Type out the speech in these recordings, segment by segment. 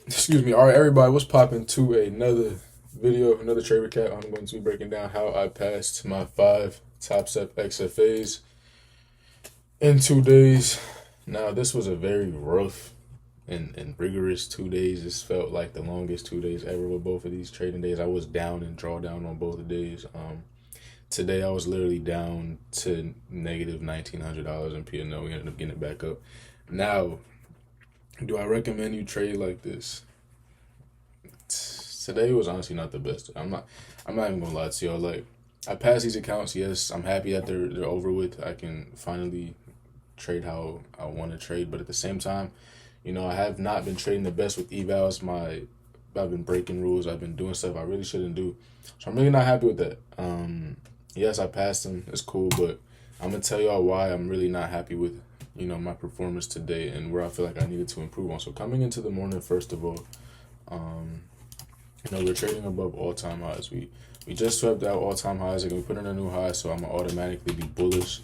Excuse me. All right, everybody, what's popping to another video, another trade recap. I'm going to be breaking down how I passed my 5 Topstep XFAs in 2 days. Now, this was a very rough and rigorous 2 days. This felt like the longest 2 days ever with both of these trading days. I was down and drawdown on both days. Today I was literally down to negative $1,900 in P&L. We ended up getting it back up. Now, do I recommend you trade like this? Today was honestly not the best. I'm not even gonna lie to y'all. Like, I passed these accounts. Yes, I'm happy that they're over with. I can finally trade how I want to trade. But at the same time, I have not been trading the best with evals. I've been breaking rules. I've been doing stuff I really shouldn't do. So I'm really not happy with that. Yes, I passed them. It's cool, but I'm gonna tell y'all why I'm really not happy with my performance today and where I feel like I needed to improve on. So coming into the morning, first of all, um, we're trading above all-time highs. We just swept out all-time highs. Like, we put in a new high, so I'm gonna automatically be bullish.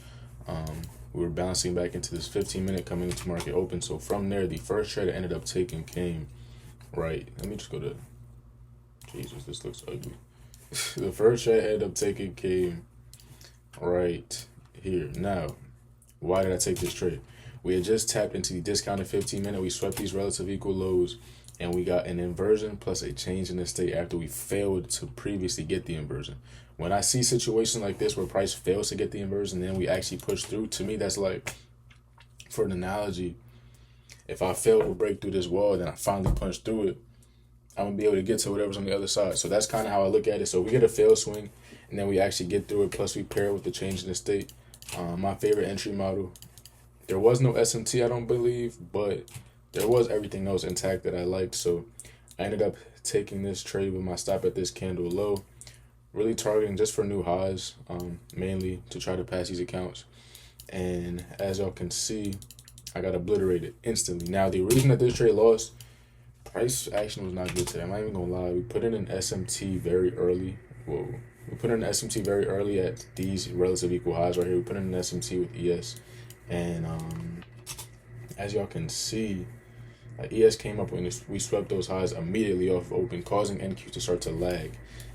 We were bouncing back into this 15-minute coming into market open. So from there, the first trade I ended up taking came right. Let me just go to. Jesus, this looks ugly. The first trade I ended up taking came right here. Now, why did I take this trade? We had just tapped into the discounted 15-minute. We swept these relative equal lows, and we got an inversion plus a change in the state after we failed to previously get the inversion. When I see situations like this where price fails to get the inversion, then we actually push through, to me, that's like, for an analogy, if I fail to break through this wall, then I finally punch through it, I'm going to be able to get to whatever's on the other side. So that's kind of how I look at it. So we get a fail swing, and then we actually get through it, plus we pair it with the change in the state. My favorite entry model. There was no SMT, I don't believe, but there was everything else intact that I liked. So I ended up taking this trade with my stop at this candle low, really targeting just for new highs, mainly to try to pass these accounts. And as y'all can see, I got obliterated instantly. Now, the reason that this trade lost, price action was not good today. I'm not even gonna lie. We put in an SMT very early. Whoa. We put in an SMT very early at these relative equal highs right here. We put in an SMT with ES. And as y'all can see, ES came up and we swept those highs immediately off open, causing NQ to start to lag.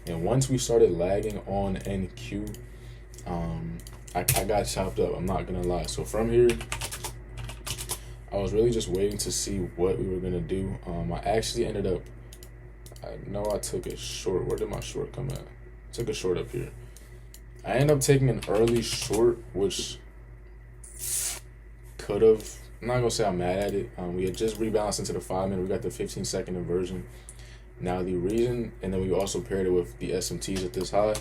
And once we started lagging on NQ, I got chopped up. I'm not gonna lie. So from here, I was really just waiting to see what we were gonna do. I actually ended up. I know I took a short. Where did my short come at? Took a short up here. I ended up taking an early short, which could have. I'm not gonna say I'm mad at it. We had just rebalanced into the 5-minute. We got the 15-second inversion. Now the reason, and then we also paired it with the SMTs at this high.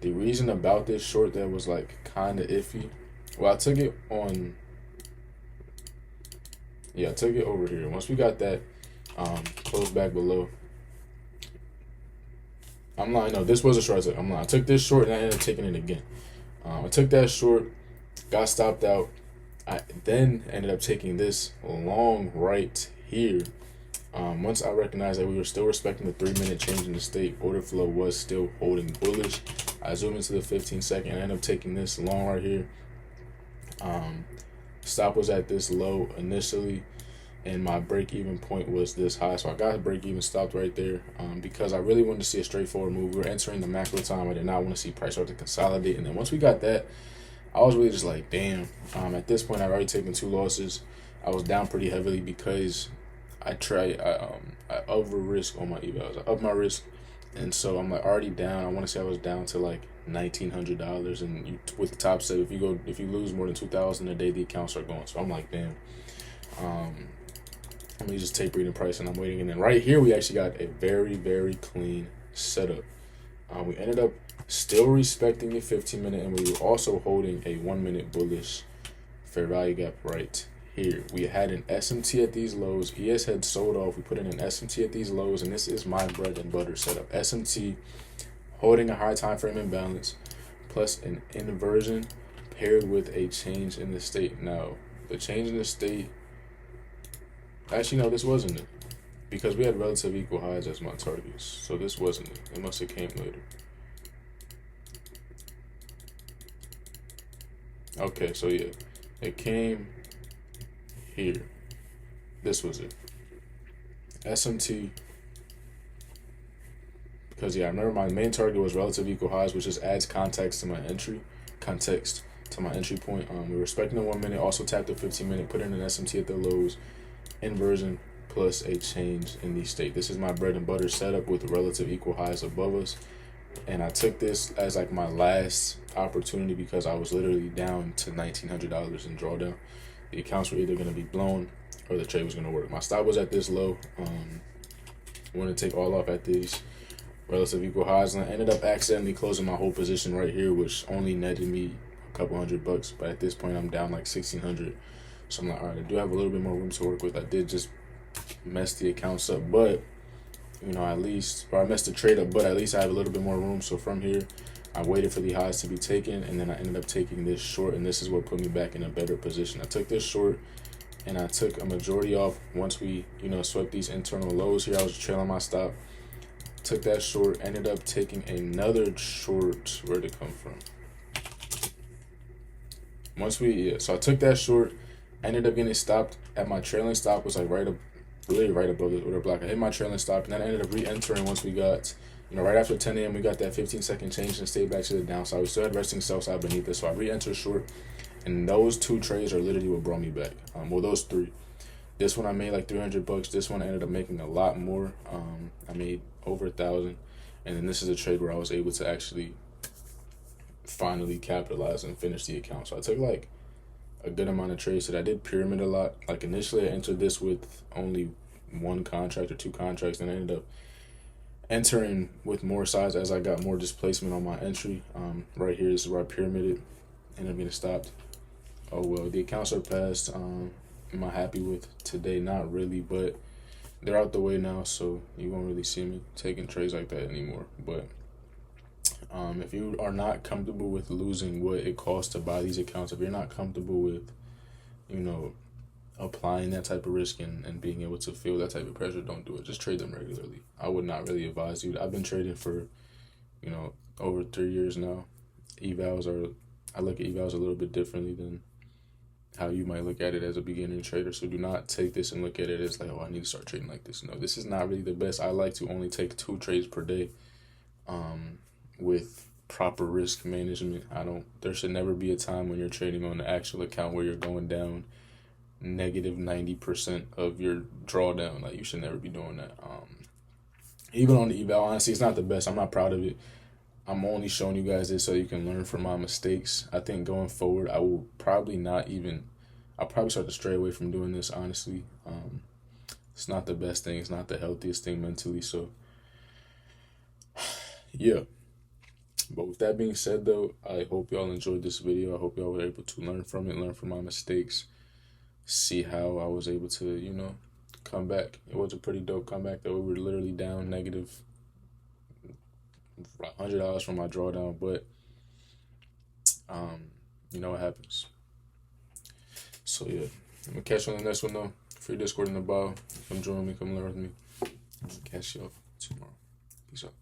The reason about this short that was like kind of iffy. Well, I took it on. Yeah, I took it over here. Once we got that closed back below. I'm lying. No, this was a short. I'm lying. I took this short and I ended up taking it again. I took that short, got stopped out. I then ended up taking this long right here. Once I recognized that we were still respecting the 3-minute change in the state, order flow was still holding bullish. I zoomed into the 15-second and I ended up taking this long right here. Stop was at this low initially, and my break-even point was this high. So I got a break-even stopped right there because I really wanted to see a straightforward move. We were entering the macro time. I did not want to see price start to consolidate. And then once we got that, I was really just like, damn. At this point, I'd already taken 2 losses. I was down pretty heavily because I over risk on my evals. I upped my risk, and so I'm like already down. I want to say I was down to like $1,900, and with the Topstep, if you lose more than 2,000 a day, the accounts are going. So I'm like, damn. Let me just tape reading price, and I'm waiting. And then right here, we actually got a very, very clean setup. We ended up still respecting the 15-minute, and we were also holding a 1-minute bullish fair value gap right here. We had an SMT at these lows. ES had sold off. We put in an SMT at these lows, and this is my bread and butter setup. SMT holding a high time frame imbalance plus an inversion paired with a change in the state. Now, the change in the state, actually, no, this wasn't it, because we had relative equal highs as my targets. So this wasn't it. It must have came later. Okay, so yeah, it came here. This was it. SMT, because yeah, I remember my main target was relative equal highs, which just adds context to my entry point. We were respecting the 1 minute, also tapped the 15-minute, put in an SMT at the lows, inversion plus a change in the state. This is my bread and butter setup with relative equal highs above us. And I took this as like my last opportunity because I was literally down to $1,900 in drawdown. The accounts were either going to be blown or the trade was going to work. My stop was at this low. I want to take all off at these relative equal highs, and I ended up accidentally closing my whole position right here, which only netted me a couple $100. But at this point, I'm down like 1,600. So I'm like, all right, I do have a little bit more room to work with. I did just mess the accounts up, but you know, at least, or I messed the trade up, but at least I have a little bit more room. So from here, I waited for the highs to be taken, and then I ended up taking this short, and this is what put me back in a better position. I took this short, and I took a majority off once we, you know, swept these internal lows here. I was trailing my stop, took that short, ended up taking another short. Where'd it come from? So I took that short, ended up getting stopped at my trailing stop, was like really right above the order block. I hit my trailing stop, and then I ended up re-entering once we got, you know, right after 10 a.m. we got that 15-second change and stayed back to the downside. We still had resting sell side beneath this, so I re-entered short, and those two trades are literally what brought me back. Well, those three. This one I made like $300. This one I ended up making a lot more. I made over 1,000, and then this is a trade where I was able to actually finally capitalize and finish the account. So I took like a good amount of trades that I did pyramid a lot. Like initially I entered this with only one contract or two contracts, and I ended up entering with more size as I got more displacement on my entry. Right here, this is where I pyramided, ended up getting stopped. Oh well, the accounts are passed. Am I happy with today? Not really, but they're out the way now, so you won't really see me taking trades like that anymore. But if you are not comfortable with losing what it costs to buy these accounts, if you're not comfortable with, you know, applying that type of risk and being able to feel that type of pressure, don't do it. Just trade them regularly. I would not really advise you. I've been trading for, you know, over 3 years now. I look at evals a little bit differently than how you might look at it as a beginning trader. So do not take this and look at it as like, oh, I need to start trading like this. No, this is not really the best. I like to only take 2 trades per day. With proper risk management. There should never be a time when you're trading on the actual account where you're going down negative 90% of your drawdown. Like, you should never be doing that. Even on the eval, honestly, it's not the best. I'm not proud of it. I'm only showing you guys this so you can learn from my mistakes. I think going forward, I'll probably start to stray away from doing this, honestly. It's not the best thing. It's not the healthiest thing mentally. So, yeah. But with that being said, though, I hope y'all enjoyed this video. I hope y'all were able to learn from it, learn from my mistakes, see how I was able to, you know, come back. It was a pretty dope comeback, though. We were literally down negative $100 from my drawdown, but you know what happens. So yeah, I'm gonna catch you on the next one, though. Free Discord in the bio. Come join me, come learn with me. Catch y'all tomorrow. Peace out.